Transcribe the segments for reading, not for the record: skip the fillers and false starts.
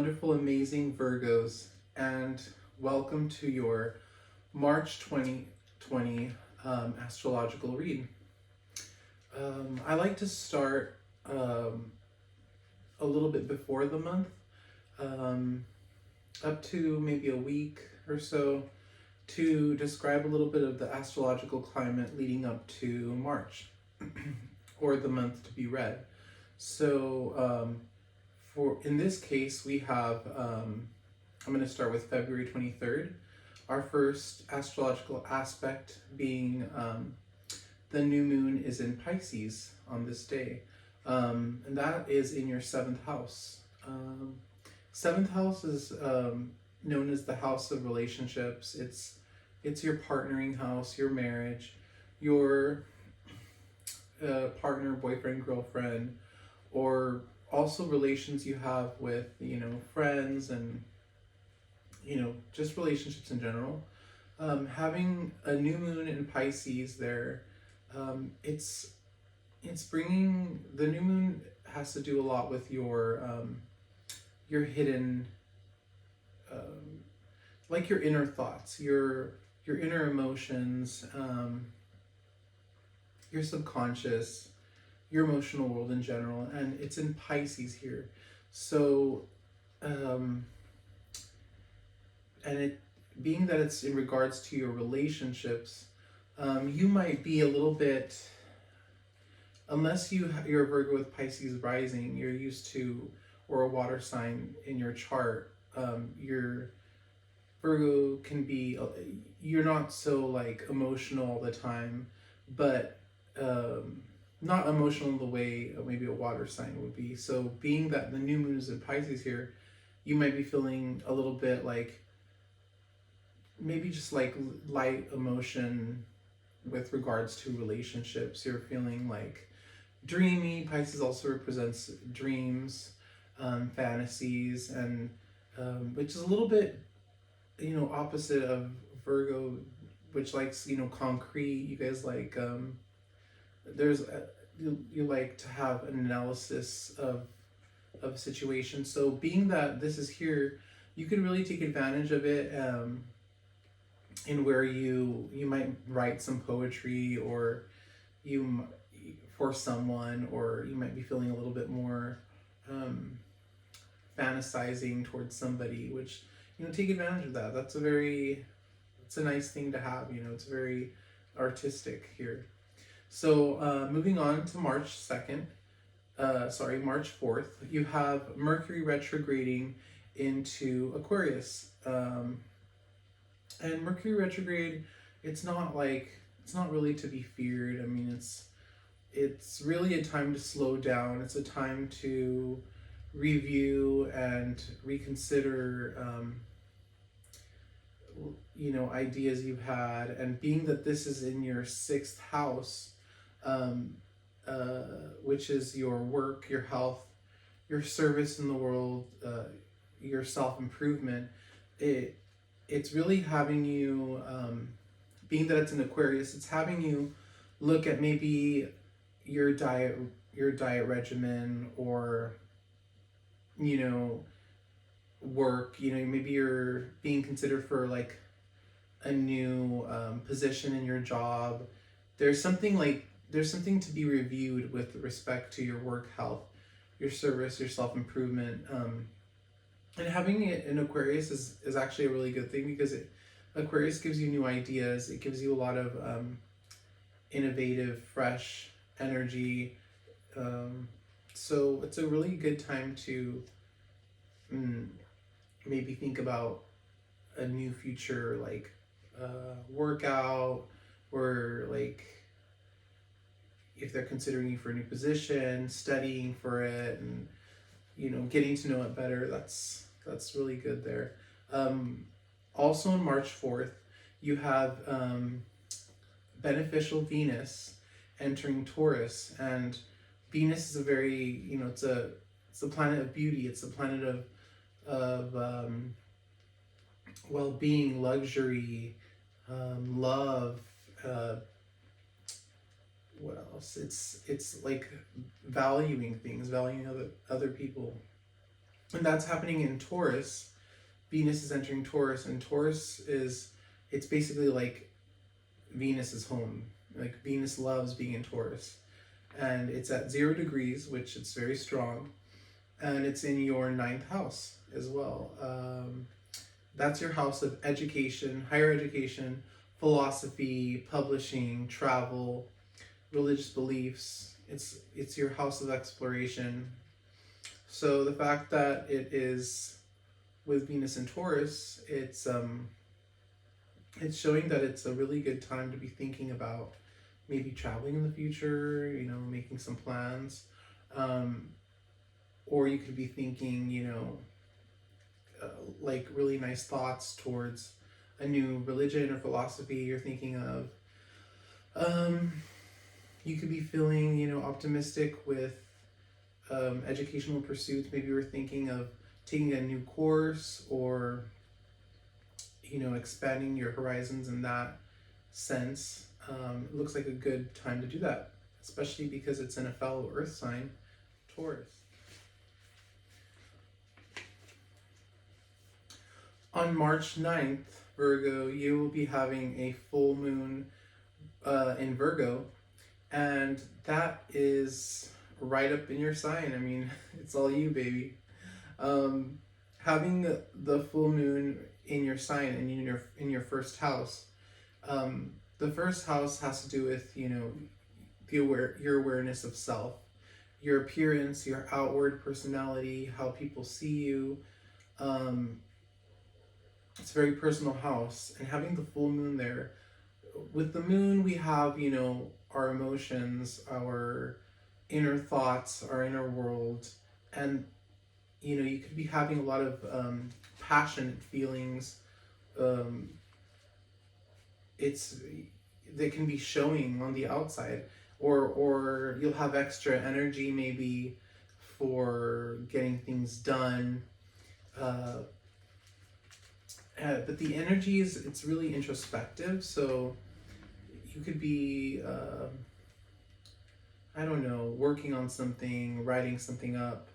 wonderful, amazing Virgos, and welcome to your March 2020 astrological read. I like to start a little bit before the month, up to maybe a week or so, to describe a little bit of the astrological climate leading up to March, or the month to be read. So, in this case, we have, I'm going to start with February 23rd, our first astrological aspect being the new moon is in Pisces on this day, and that is in your seventh house. Seventh house is known as the house of relationships. It's your partnering house, your marriage, your partner, boyfriend, girlfriend, or also relations you have with, friends and, just relationships in general. Having a new moon in Pisces there, it's bringing, the new moon has to do a lot with your hidden, like your inner thoughts, your inner emotions, your subconscious, your emotional world in general, and it's in Pisces here. So, and it being that it's in regards to your relationships, you might be a little bit, unless you're a Virgo with Pisces rising, you're used to, or a water sign in your chart, your Virgo can be, you're not so like emotional all the time, but not emotional in the way maybe a water sign would be. So being that the new moon is in Pisces here, you might be feeling a little bit like, maybe just like light emotion with regards to relationships. You're feeling like dreamy. Pisces also represents dreams, fantasies, and which is a little bit, opposite of Virgo, which likes, concrete. You guys like, you like to have an analysis of situations. So being that this is here, you can really take advantage of it, in where you might write some poetry, or for someone, or you might be feeling a little bit more fantasizing towards somebody, which, take advantage of that. It's a nice thing to have. It's very artistic here. So moving on to March 2nd, March 4th, you have Mercury retrograding into Aquarius. And Mercury retrograde, it's not really to be feared. I mean, it's really a time to slow down. It's a time to review and reconsider, ideas you've had. And being that this is in your sixth house, which is your work, your health, your service in the world, your self-improvement, it's really having you, being that it's in Aquarius, it's having you look at maybe your diet regimen, or, work, maybe you're being considered for like a new position in your job. There's something to be reviewed with respect to your work, health, your service, your self-improvement. And having it in Aquarius is actually a really good thing, because Aquarius gives you new ideas. It gives you a lot of innovative, fresh energy. So it's a really good time to maybe think about a new future, like workout, or like if they're considering you for a new position, studying for it, and getting to know it better. That's really good there. Also on March 4th, you have beneficial Venus entering Taurus, and Venus is a very, it's a planet of beauty. It's a planet of well-being, luxury, love. What else? It's like valuing things, valuing other people. And that's happening in Taurus. Venus is entering Taurus, and Taurus is, it's basically like Venus's home. Like Venus loves being in Taurus. And it's at 0 degrees, which it's very strong. And it's in your ninth house as well. That's your house of education, higher education, philosophy, publishing, travel, religious beliefs. It's your house of exploration. So the fact that it is with Venus in Taurus, it's showing that it's a really good time to be thinking about maybe traveling in the future, making some plans. Or you could be thinking, like really nice thoughts towards a new religion or philosophy you're thinking of. You could be feeling, optimistic with educational pursuits. Maybe you're thinking of taking a new course or, expanding your horizons in that sense. It looks like a good time to do that, especially because it's in a fellow earth sign, Taurus. On March 9th, Virgo, you will be having a full moon in Virgo, and that is right up in your sign. I mean, it's all you, baby. Having the full moon in your sign and in your first house, the first house has to do with your awareness of self, your appearance, your outward personality, how people see you. It's a very personal house, and having the full moon there, with the moon we have our emotions, our inner thoughts, our inner world, and you could be having a lot of passionate feelings. They can be showing on the outside, or you'll have extra energy maybe for getting things done. But the energy it's really introspective, so you could be I don't know, working on something, writing something up,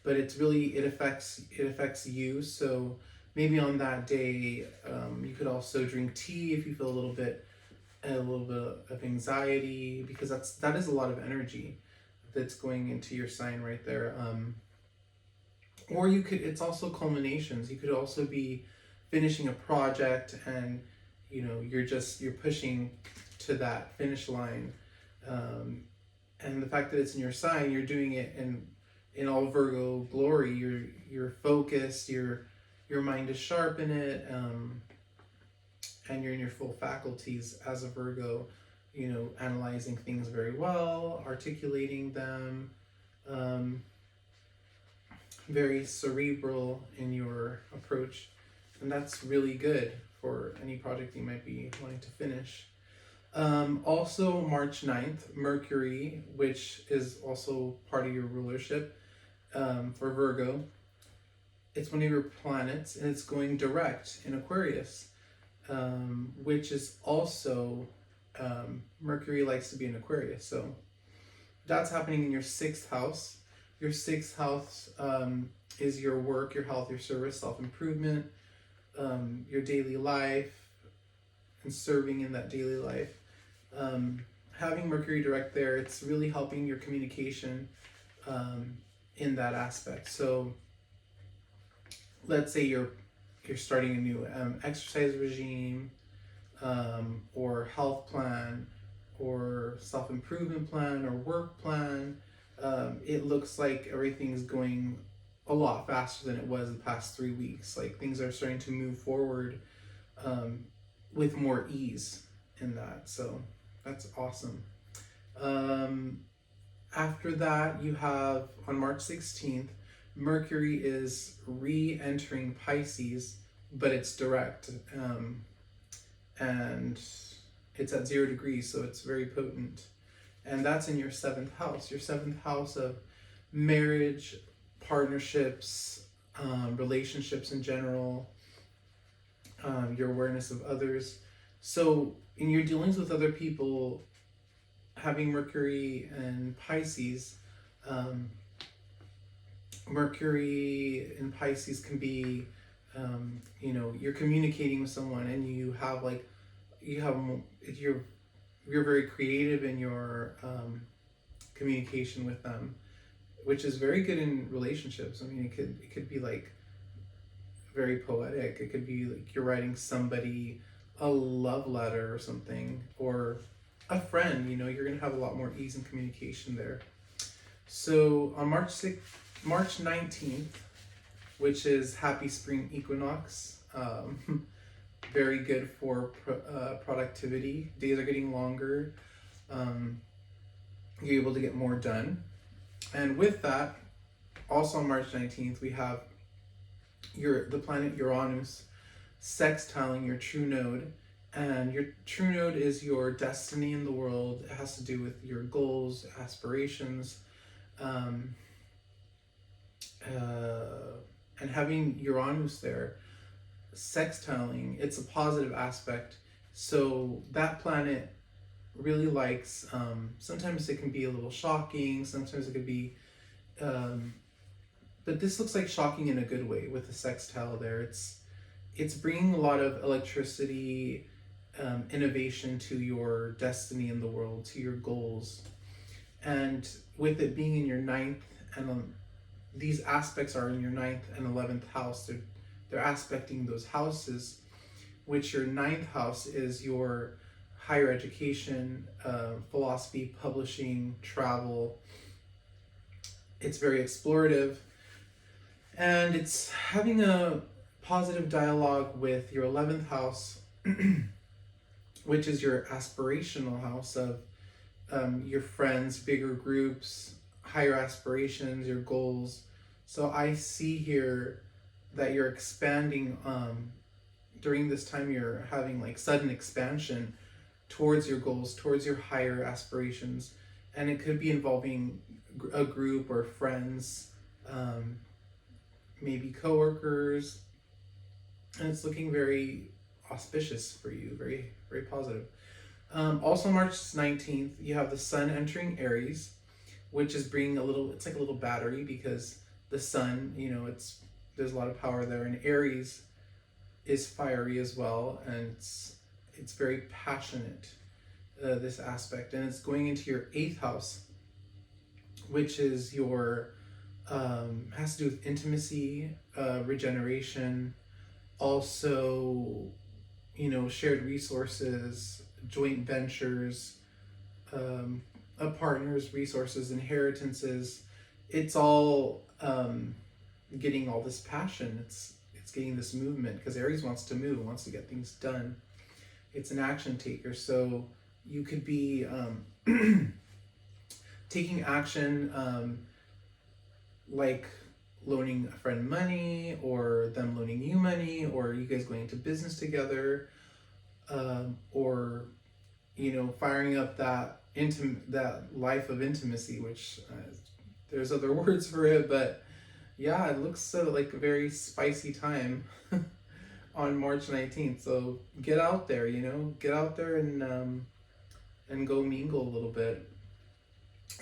but it affects you. So maybe on that day, you could also drink tea if you feel a little bit of anxiety, because that is a lot of energy that's going into your sign right there. Or it's also culminations. You could also be finishing a project, and you're pushing to that finish line. And the fact that it's in your sign, you're doing it in all Virgo glory. You're focused, your mind is sharp in it, and you're in your full faculties as a Virgo, analyzing things very well, articulating them, very cerebral in your approach, and that's really good for any project you might be wanting to finish. Also, March 9th, Mercury, which is also part of your rulership for Virgo, it's one of your planets, and it's going direct in Aquarius, which is also, Mercury likes to be in Aquarius, so that's happening in your 6th house. Your 6th house is your work, your health, your service, self-improvement, your daily life, and serving in that daily life. Having Mercury direct there, it's really helping your communication in that aspect. So let's say you're starting a new exercise regime, or health plan, or self-improvement plan, or work plan. It looks like everything's going a lot faster than it was the past 3 weeks. Like things are starting to move forward with more ease in that. So that's awesome. After that, you have on March 16th, Mercury is re-entering Pisces, but it's direct. And it's at 0 degrees, so it's very potent. And that's in your 7th house. Your 7th house of marriage, partnerships, relationships in general, your awareness of others. So in your dealings with other people, having Mercury and Pisces, Mercury in Pisces can be, you're communicating with someone and you have like, you're very creative in your communication with them, which is very good in relationships. I mean, it could be like very poetic. It could be like you're writing somebody a love letter or something, or a friend. You're gonna have a lot more ease in communication there. So on March 19th, which is Happy Spring Equinox, very good for productivity. Days are getting longer. You're able to get more done. And with that, also on March 19th, we have the planet Uranus sextiling your true node. And your true node is your destiny in the world. It has to do with your goals, aspirations, and having Uranus there sextiling, it's a positive aspect. So that planet really likes, sometimes it can be a little shocking, sometimes it could be, but this looks like shocking in a good way with the sextile there. It's bringing a lot of electricity, innovation to your destiny in the world, to your goals. And with it being in your ninth, and these aspects are in your ninth and 11th house, they're aspecting those houses, which your ninth house is your higher education, philosophy, publishing, travel. It's very explorative, and it's having a positive dialogue with your 11th house, which is your aspirational house of your friends, bigger groups, higher aspirations, your goals. So I see here that you're expanding, during this time you're having like sudden expansion towards your goals, towards your higher aspirations. And it could be involving a group or friends, maybe coworkers. And it's looking very auspicious for you, very, very positive. Also March 19th, you have the sun entering Aries, which is bringing it's like a little battery, because the sun, there's a lot of power there, and Aries is fiery as well, and it's very passionate, this aspect, and it's going into your 8th house, which is your, has to do with intimacy, regeneration, also, shared resources, joint ventures, a partner's resources, inheritances. It's all getting all this passion. It's getting this movement, because Aries wants to move, wants to get things done. It's an action taker. So you could be taking action, like loaning a friend money, or them loaning you money, or you guys going into business together, or firing up that life of intimacy, which there's other words for it, but yeah, it looks like a very spicy time on March 19th. So get out there, get out there and go mingle a little bit.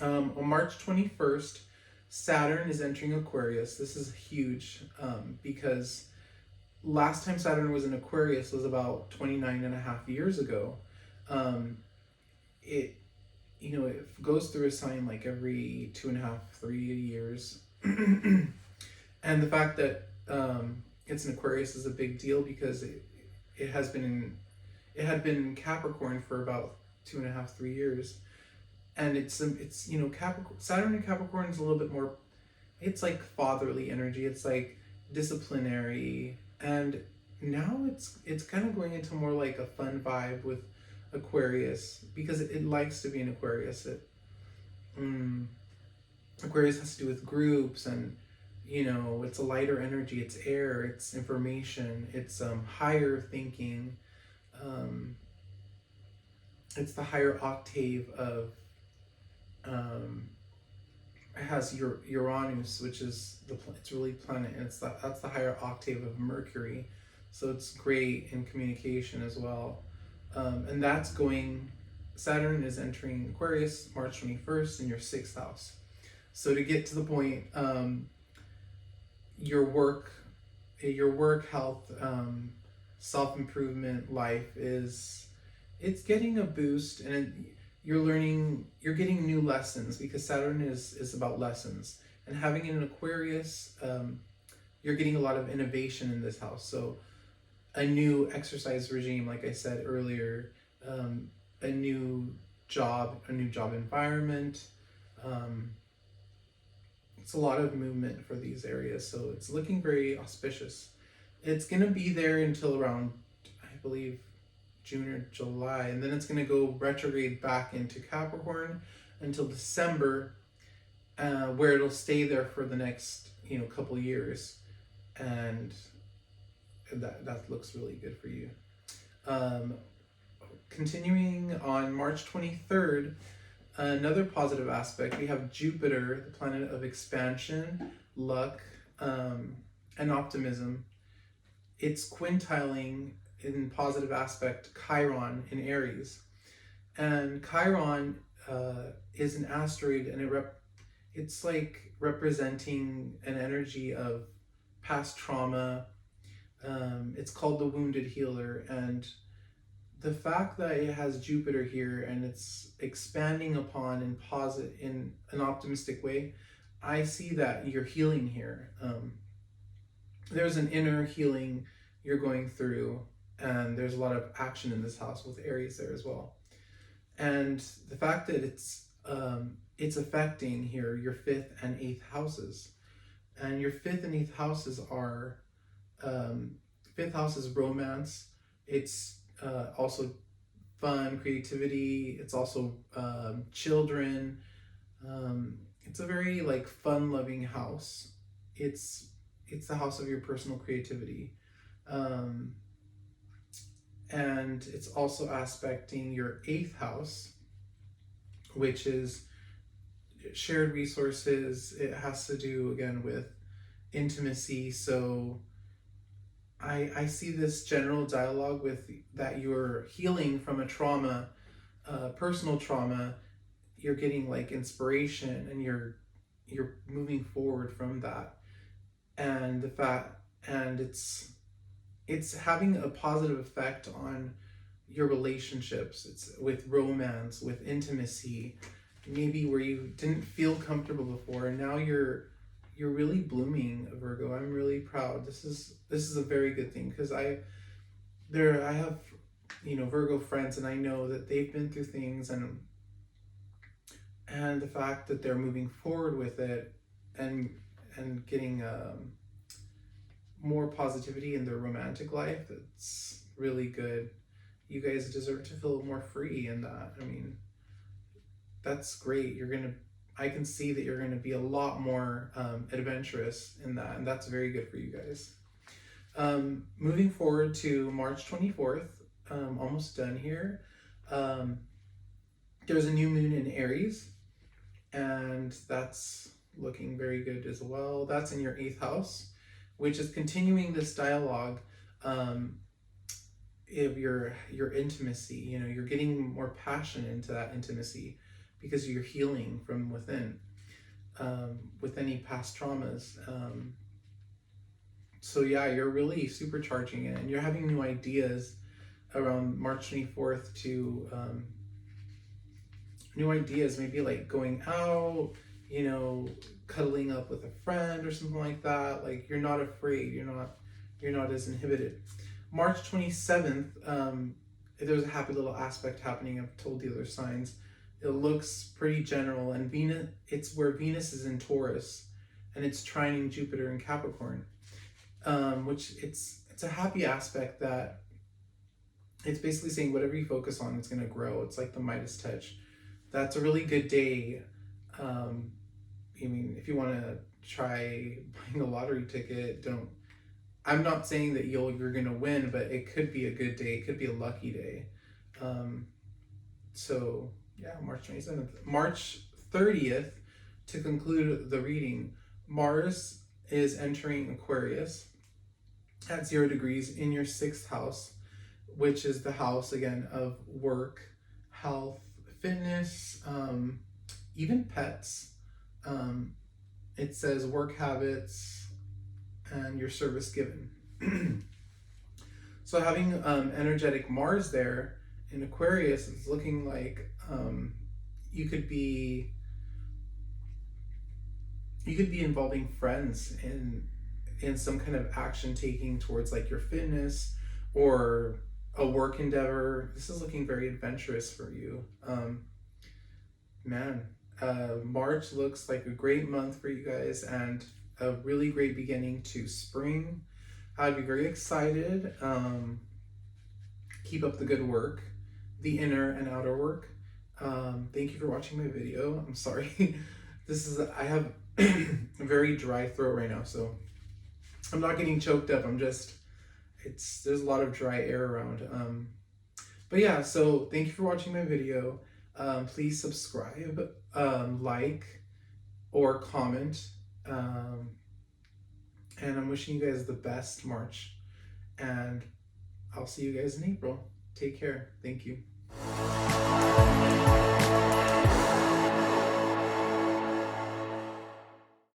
On March 21st, Saturn is entering Aquarius. This is huge, because last time Saturn was in Aquarius was about 29 and a half years ago. It goes through a sign like every 2.5, 3 years. And the fact that it's in Aquarius is a big deal, because it had been in Capricorn for about 2.5, 3 years. And it's Capricorn, Saturn in Capricorn is a little bit more, it's like fatherly energy, it's like disciplinary, and now it's kind of going into more like a fun vibe with Aquarius, because it likes to be in Aquarius. Aquarius has to do with groups, and it's a lighter energy, it's air, it's information, it's higher thinking, it's the higher octave of, it has Uranus, which is it's really planet, and that's the higher octave of Mercury, so it's great in communication as well. And that's Saturn is entering Aquarius March 21st in your 6th house. So to get to the point, your work, your work health, self-improvement life is, it's getting a boost, and you're learning, you're getting new lessons, because Saturn is about lessons, and having an Aquarius, you're getting a lot of innovation in this house. So a new exercise regime, like I said earlier, a new a new job environment. Um, it's a lot of movement for these areas, so it's looking very auspicious. It's gonna be there until around, I believe, June or July, and then it's gonna go retrograde back into Capricorn until December, where it'll stay there for the next couple years, and that looks really good for you. Um, Continuing on March 23rd, another positive aspect, we have Jupiter, the planet of expansion, luck, and optimism. It's quintiling in positive aspect Chiron in Aries. And Chiron is an asteroid, and it's like representing an energy of past trauma. It's called the wounded healer, and the fact that it has Jupiter here and it's expanding upon in an optimistic way, I see that you're healing here. There's an inner healing you're going through, and there's a lot of action in this house with Aries there as well. And the fact that it's affecting here your 5th and 8th houses, and your 5th and 8th houses are 5th house is romance. It's also fun, creativity. It's also children. It's a very like fun-loving house. It's the house of your personal creativity, and it's also aspecting your 8th house, which is shared resources. It has to do again with intimacy. So I see this general dialogue with that you're healing from a trauma, personal trauma. You're getting like inspiration, and you're moving forward from that, and it's having a positive effect on your relationships. It's with romance, with intimacy, maybe where you didn't feel comfortable before, and now you're really blooming, Virgo. I'm really proud. This is a very good thing, because I have Virgo friends, and I know that they've been through things, and the fact that they're moving forward with it, and getting more positivity in their romantic life, it's really good. You guys deserve to feel more free in that. I mean, that's great. I can see that you're going to be a lot more adventurous in that, and that's very good for you guys. Moving forward to March 24th, almost done here. There's a new moon in Aries, and that's looking very good as well. That's in your 8th house, which is continuing this dialogue of your intimacy. You're getting more passion into that intimacy, because you're healing from within, with any past traumas. So yeah, you're really supercharging it, and you're having new ideas around March 24th to new ideas, maybe like going out, cuddling up with a friend or something like that. Like, you're not afraid, you're not as inhibited. March 27th, there's a happy little aspect happening. I've told the other signs. It looks pretty general, and Venus, it's where Venus is in Taurus, and it's trining Jupiter in Capricorn, which it's a happy aspect that it's basically saying whatever you focus on, it's going to grow. It's like the Midas touch. That's a really good day. I mean, if you want to try buying a lottery ticket, I'm not saying that you're going to win, but it could be a good day. It could be a lucky day. So yeah, March 27th. March 30th, to conclude the reading, Mars is entering Aquarius at 0 degrees in your 6th house, which is the house, again, of work, health, fitness, even pets. It says work habits, and your service given. So having energetic Mars there in Aquarius is looking like you could be involving friends in some kind of action taking towards like your fitness or a work endeavor. This is looking very adventurous for you. March looks like a great month for you guys and a really great beginning to spring. I'd be very excited. Keep up the good work, the inner and outer work. Thank you for watching my video. I'm sorry. I have a very dry throat right now, so I'm not getting choked up. There's a lot of dry air around. But yeah, so thank you for watching my video. Please subscribe, like, or comment. And I'm wishing you guys the best March. And I'll see you guys in April. Take care. Thank you.